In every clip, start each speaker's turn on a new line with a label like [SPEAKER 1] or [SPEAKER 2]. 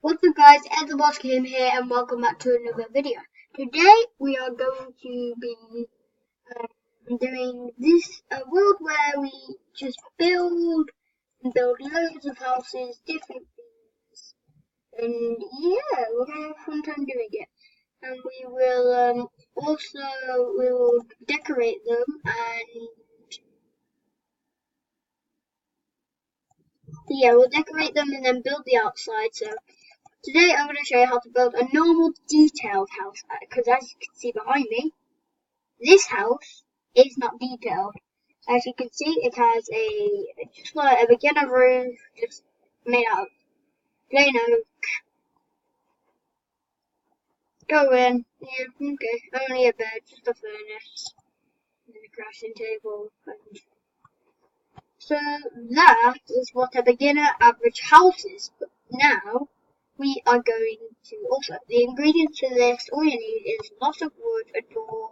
[SPEAKER 1] What's up guys, Ed the Boss Game here and welcome back to another video. Today we are going to be doing this world where we just build loads of houses, different things, and yeah, we're going to have a fun time doing it. And we will we will decorate them and yeah, we'll decorate them and then build the outside. So today I'm going to show you how to build a normal detailed house, because as you can see behind me, this house is not detailed. As you can see, it has just like a beginner roof, just made out of plain oak. Go in, yeah, okay, only a bed, just a furnace, and a crafting table, and so that is what a beginner average house is. But now we are going to also the ingredients for this. All you need is lots of wood, a door,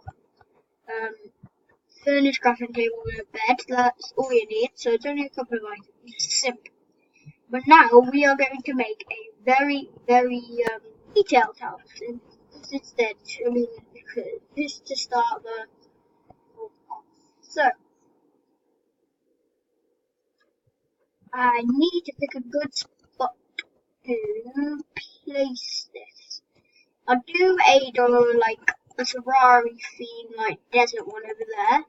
[SPEAKER 1] furnished crafting table, and a bed. That's all you need. So it's only a couple of items. Simple. But now we are going to make a very, very detailed house. And this instead, I mean, just to start the. So I need to pick a good spot to place this. I'll do like a Ferrari theme, like desert one over there.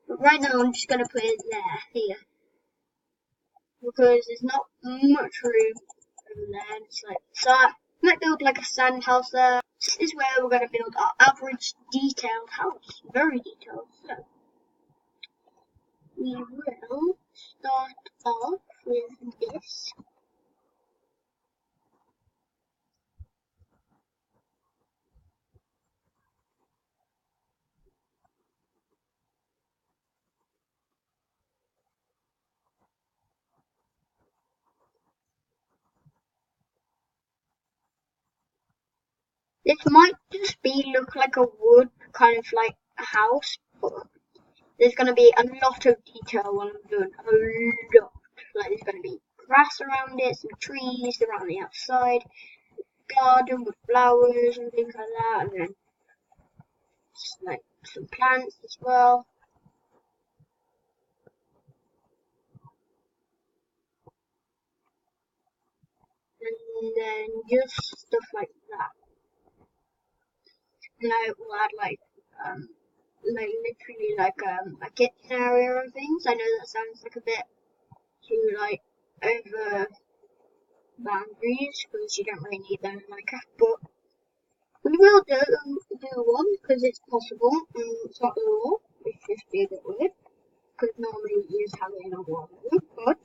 [SPEAKER 1] But right now I'm just gonna put it here, because there's not much room over there. And it's like, so I might build like a sand house there. This is where we're gonna build our average detailed house, very detailed. So we will start off with this. This might just look like a wood, kind of like a house, but there's going to be a lot of detail when I'm doing a lot. Like there's going to be grass around it, some trees around the outside, garden with flowers and things like that, and then just, like some plants as well. And then just stuff like that. And I will add literally a kitchen area and things. I know that sounds like a bit too over boundaries because you don't really need them in Minecraft, but we will do one because it's possible and it's not the law. It's just be a bit weird because normally you just have it in a wall, but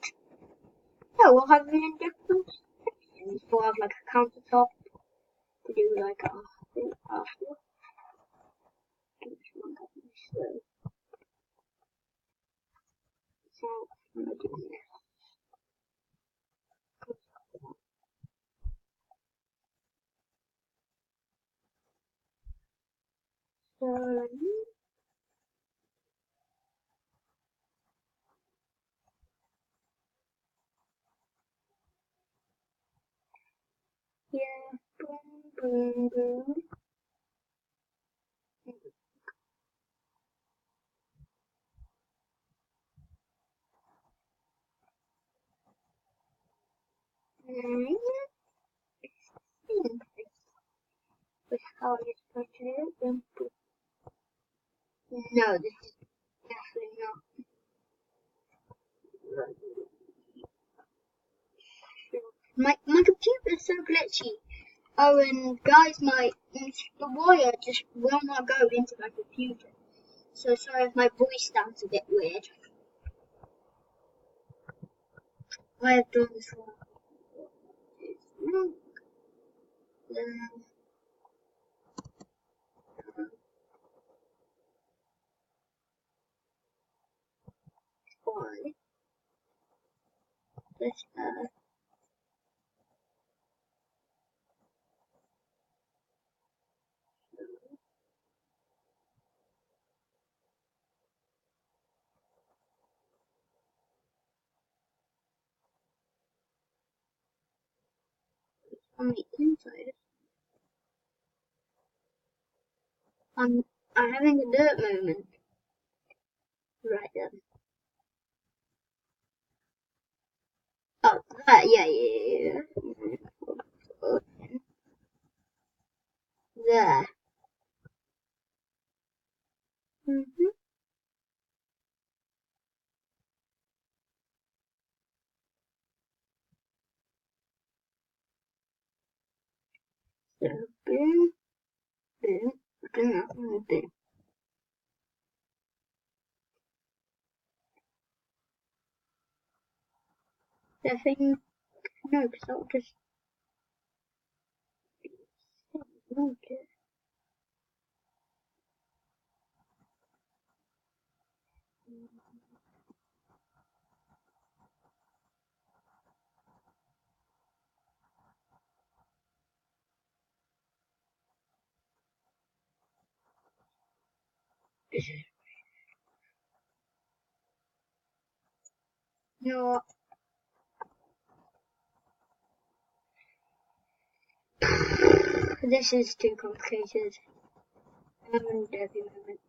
[SPEAKER 1] yeah, we'll have it in different sections. We'll have like a countertop to do like a thing after. So I'm gonna do this. So yeah, boom, boom, boom. And with how it's supposed to do. No, this is definitely not. My computer is so glitchy. Oh, and guys, the wire just will not go into my computer. So sorry if my voice sounds a bit weird. I have done this wrong. Why? This on the inside. I'm having a dirt moment. Right then. Oh, that, yeah. There. Mm-hmm. So, boom, boom, boom. I think, no, because I'll just, okay. You know what? This is too complicated. I'm having a dirty moment.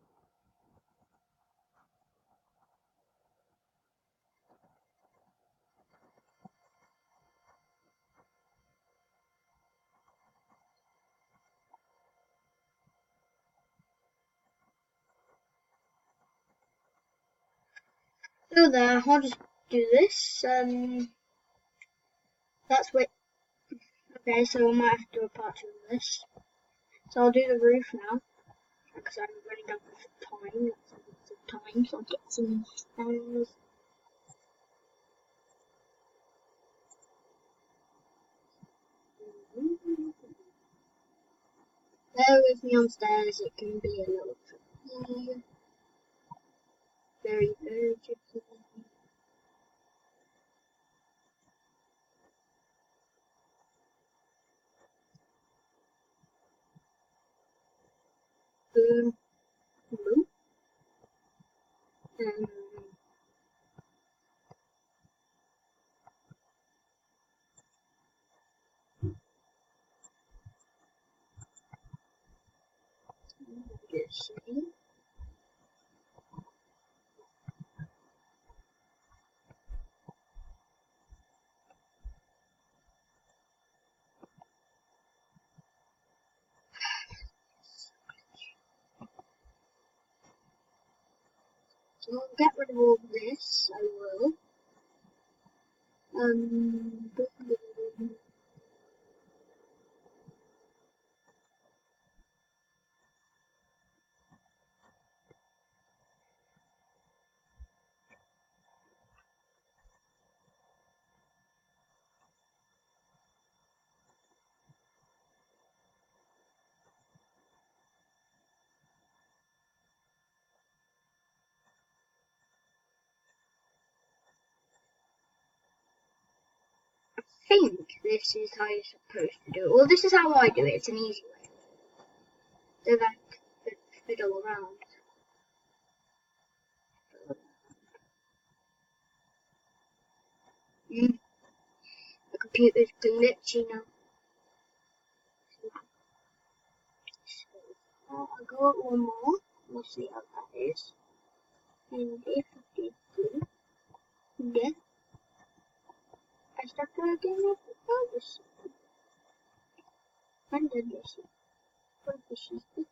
[SPEAKER 1] So there, I'll just do this. That's what. Okay, so I might have to do a part 2 of this. So I'll do the roof now, because I'm running out of time. Lots of time, so I'll get some stairs. Bear with me on stairs, it can be a little tricky. Very, very tricky. Boom, boom. Um, just see. So I'll get rid of all this, I will. Boom, boom, boom. I think this is how you're supposed to do it. Well, this is how I do it, it's an easy way. So that fiddle around. The computer's glitchy now. So I'll go up one more. We'll see how that is. And if I did good, then I start again with this. And then this. What this is this?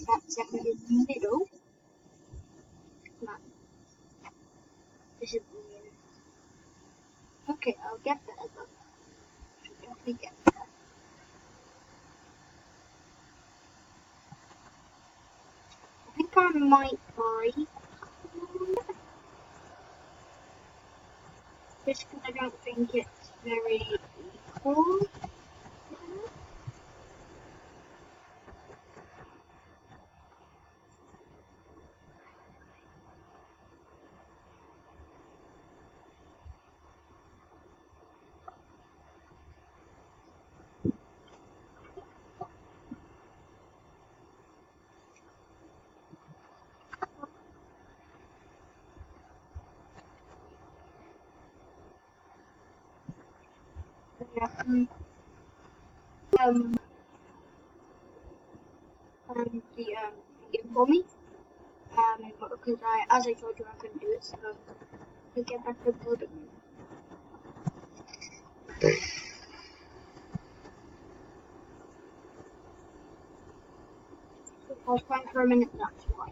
[SPEAKER 1] That's in the middle. No, this is weird. Okay, I'll get that. I'll definitely get that. I think I might buy just because I don't think it's very equal. Yeah. And the game for me. Because as I told you, I couldn't do it, so I get back to building. So I was crying for a minute, that's why.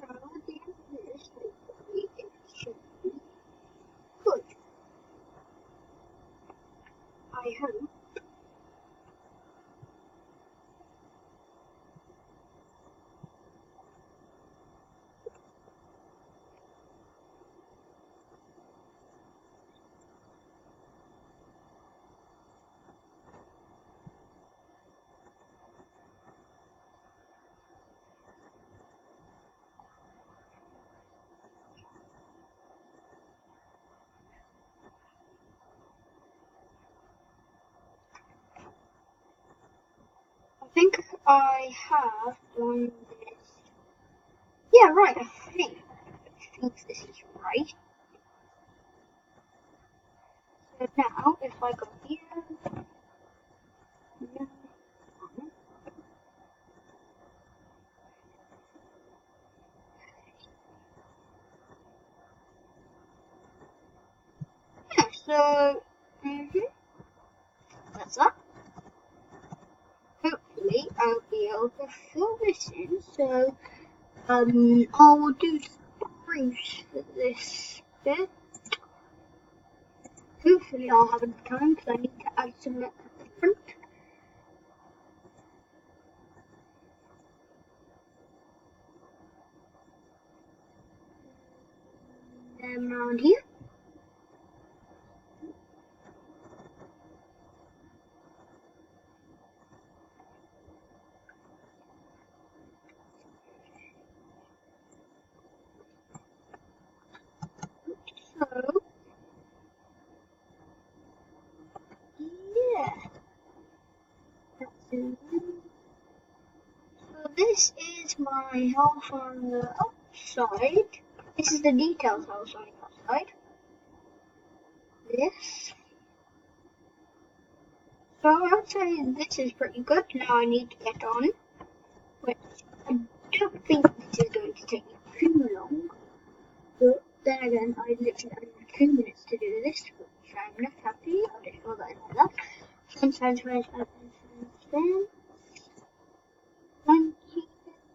[SPEAKER 1] Now, at the end of this, hopefully, it should be good. I hope. I think I have done this. Yeah, right, I think this is right. So now, if I go here, yeah, so, that's that. Hopefully, I'll be able to fill this in, so, I'll do spruce for this bit. Hopefully, I'll have enough time, because I need to add some at the front. Around here. So, yeah. That's it. So this is my house on the outside. This is the details house on the outside. This. So I'd say this is pretty good. Now I need to get on, which I don't think this is going to take me too long. But then again, I literally only have 2 minutes to do this, which I'm not happy. I'll just roll that in like that. Sometimes when I then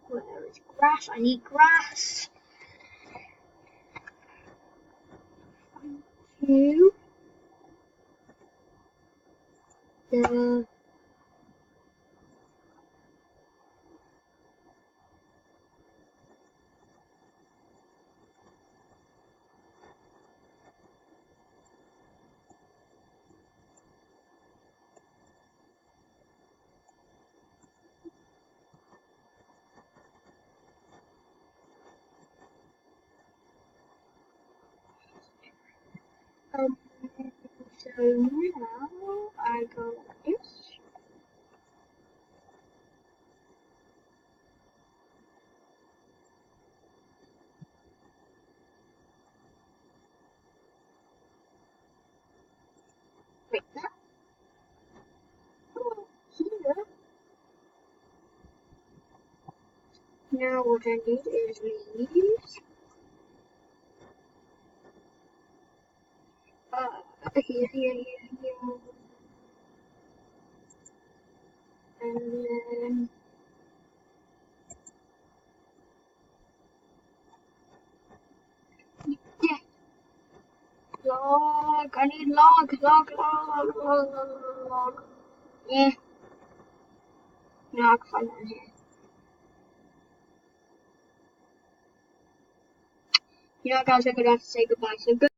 [SPEAKER 1] where is grass? I need grass. Two. The so now I go like this. Like that. Go here. Now what I need is leaves. Here. And then yeah. Log. I need log. Yeah. Now I can find that here. You know, guys, I'm gonna have to say goodbye. So good.